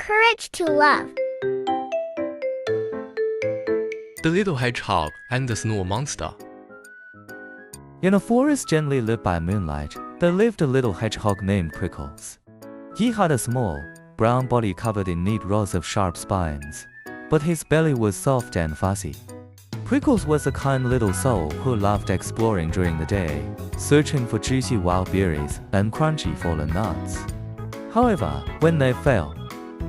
courage to love. The Little Hedgehog and the Snore Monster. In a forest gently lit by moonlight, there lived a little hedgehog named Prickles. He had a small, brown body covered in neat rows of sharp spines, but his belly was soft and fuzzy. Prickles was a kind little soul who loved exploring during the day, searching for juicy wild berries and crunchy fallen nuts. However, when they fell,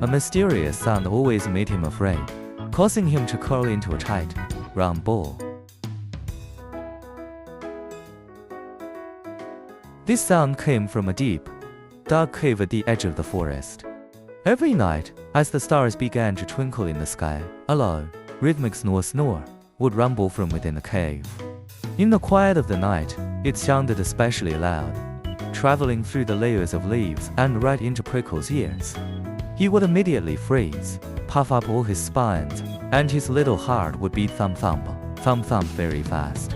a mysterious sound always made him afraid, causing him to curl into a tight, round ball. This sound came from a deep, dark cave at the edge of the forest. Every night, as the stars began to twinkle in the sky, a low, rhythmic snore would rumble from within the cave. In the quiet of the night, it sounded especially loud, traveling through the layers of leaves and right into Prickles' ears. He would immediately freeze, puff up all his spines, and his little heart would beat thump-thump very fast.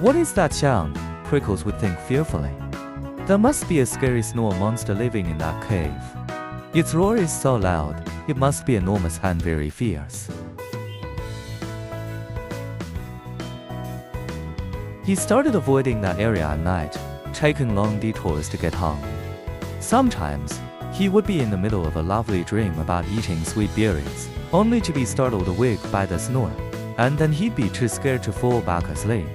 What is that sound? Prickles would think fearfully. There must be a scary snore monster living in that cave. Its roar is so loud, it must be enormous and very fierce. He started avoiding that area at night, taking long detours to get home. Sometimes, he would be in the middle of a lovely dream about eating sweet berries, only to be startled awake by the snore, and then he'd be too scared to fall back asleep.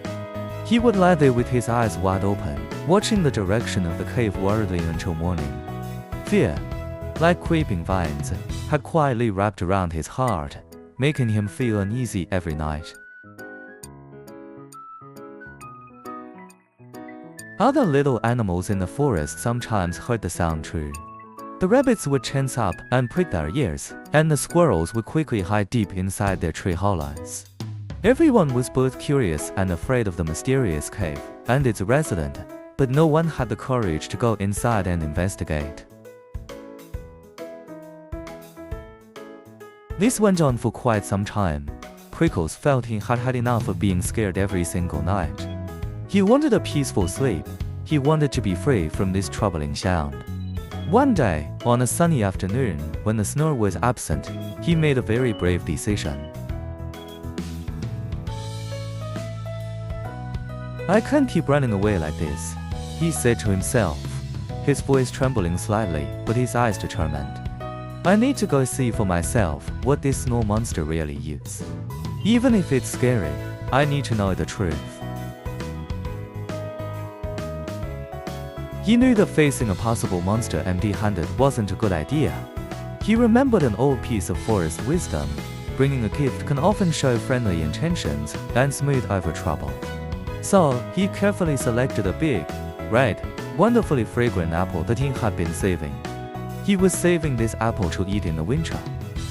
He would lie there with his eyes wide open, watching the direction of the cave worriedly until morning. Fear, like creeping vines, had quietly wrapped around his heart, making him feel uneasy every night. Other little animals in the forest sometimes heard the sound too. The rabbits would tense up and prick their ears, and the squirrels would quickly hide deep inside their tree hollows. Everyone was both curious and afraid of the mysterious cave and its resident, but no one had the courage to go inside and investigate. This went on for quite some time. Prickles felt he had had enough of being scared every single night. He wanted a peaceful sleep. He wanted to be free from this troubling sound. One day, on a sunny afternoon, when the snore was absent, he made a very brave decision. "I can't keep running away like this," he said to himself, his voice trembling slightly, but his eyes determined. "I need to go see for myself what this snore monster really is. Even if it's scary, I need to know the truth." He knew that facing a possible monster empty-handed wasn't a good idea. He remembered an old piece of forest wisdom: bringing a gift can often show friendly intentions and smooth over trouble. So, he carefully selected a big, red, wonderfully fragrant apple that he had been saving. He was saving this apple to eat in the winter,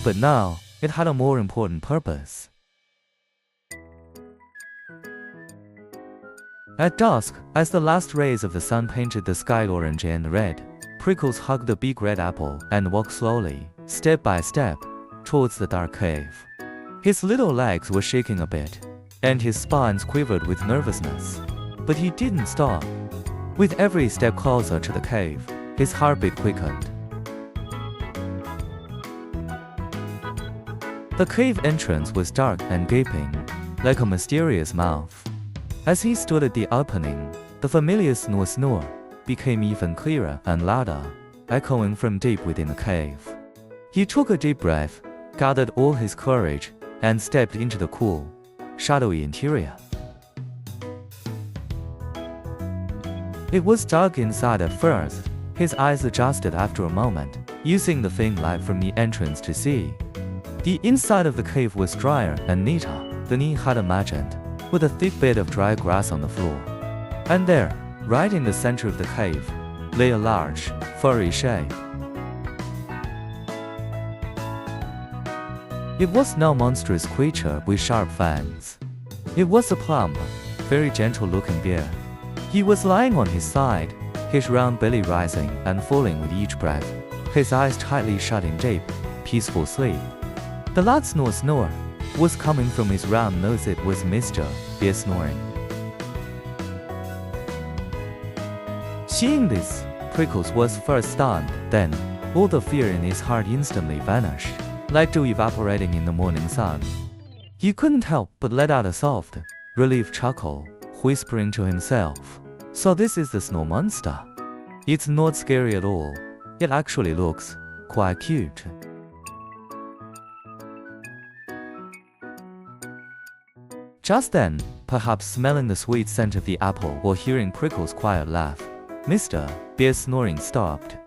but now, it had a more important purpose. At dusk, as the last rays of the sun painted the sky orange and red, Prickles hugged the big red apple and walked slowly, step by step, towards the dark cave. His little legs were shaking a bit, and his spines quivered with nervousness. But he didn't stop. With every step closer to the cave, his heartbeat quickened. The cave entrance was dark and gaping, like a mysterious mouth. As he stood at the opening, the familiar snore became even clearer and louder, echoing from deep within the cave. He took a deep breath, gathered all his courage, and stepped into the cool, shadowy interior. It was dark inside at first. His eyes adjusted after a moment, using the faint light from the entrance to see. The inside of the cave was drier and neater than he had imagined, with a thick bed of dry grass on the floor. And there, right in the center of the cave, lay a large, furry shape. It was no monstrous creature with sharp fangs. It was a plump, very gentle-looking bear. He was lying on his side, his round belly rising and falling with each breath, his eyes tightly shut in deep, peaceful sleep. The loud snore was coming from his round nose. It was Mr. Bear snoring. Seeing this, Prickles was first stunned, then, all the fear in his heart instantly vanished, like dew evaporating in the morning sun. He couldn't help but let out a soft, relieved chuckle, whispering to himself, "So this is the Snore monster. It's not scary at all. It actually looks quite cute." Just then, perhaps smelling the sweet scent of the apple or hearing Prickles' quiet laugh, Mr. Bear's snoring stopped.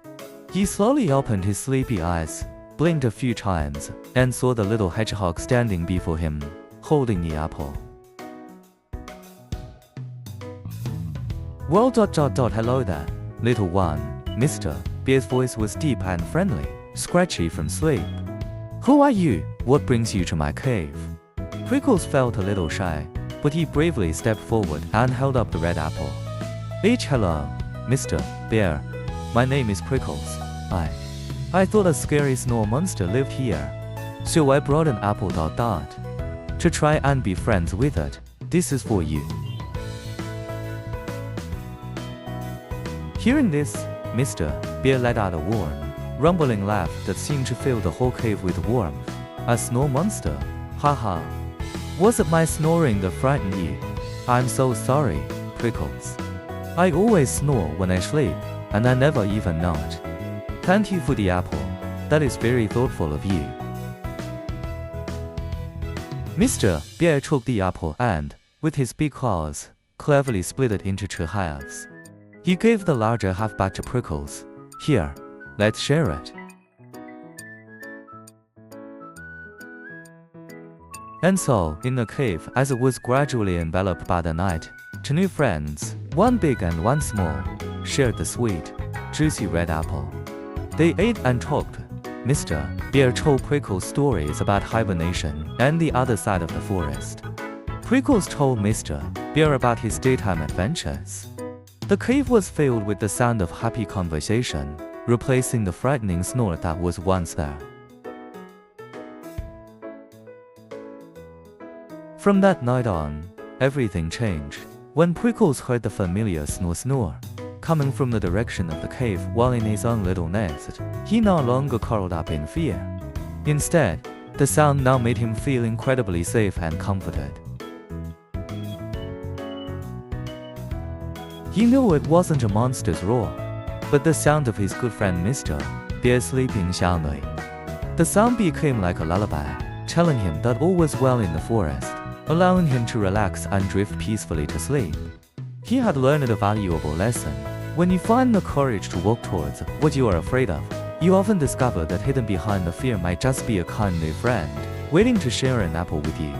He slowly opened his sleepy eyes, blinked a few times, and saw the little hedgehog standing before him, holding the apple. "Well, hello there, little one." Mr. Bear's voice was deep and friendly, scratchy from sleep. "Who are you? What brings you to my cave?" Prickles felt a little shy, but he bravely stepped forward and held up the red apple. "Hello, Mr. Bear. My name is Prickles. I thought a scary Snore monster lived here, so I brought an apple. To try and be friends with it. This is for you." Hearing this, Mr. Bear let out a warm, rumbling laugh that seemed to fill the whole cave with warmth. "A Snore monster? Haha. Was it my snoring that frightened you? I'm so sorry, Prickles. I always snore when I sleep, and I never even nod. Thank you for the apple. That is very thoughtful of you." Mr. Bear took the apple and, with his big claws, cleverly split it into two halves. He gave the larger half back to Prickles. "Here, let's share it." And so, in the cave, as it was gradually enveloped by the night, two new friends, one big and one small, shared the sweet, juicy red apple. They ate and talked. Mr. Bear told Prickles stories about hibernation and the other side of the forest. Prickles told Mr. Bear about his daytime adventures. The cave was filled with the sound of happy conversation, replacing the frightening snore that was once there. From that night on, everything changed. When Prickles heard the familiar snore coming from the direction of the cave while in his own little nest, he no longer curled up in fear. Instead, the sound now made him feel incredibly safe and comforted. He knew it wasn't a monster's roar, but the sound of his good friend Mr. Bear sleeping soundly. The sound became like a lullaby, telling him that all was well in the forest, allowing him to relax and drift peacefully to sleep. He had learned a valuable lesson. When you find the courage to walk towards what you are afraid of, you often discover that hidden behind the fear might just be a kind new friend, waiting to share an apple with you.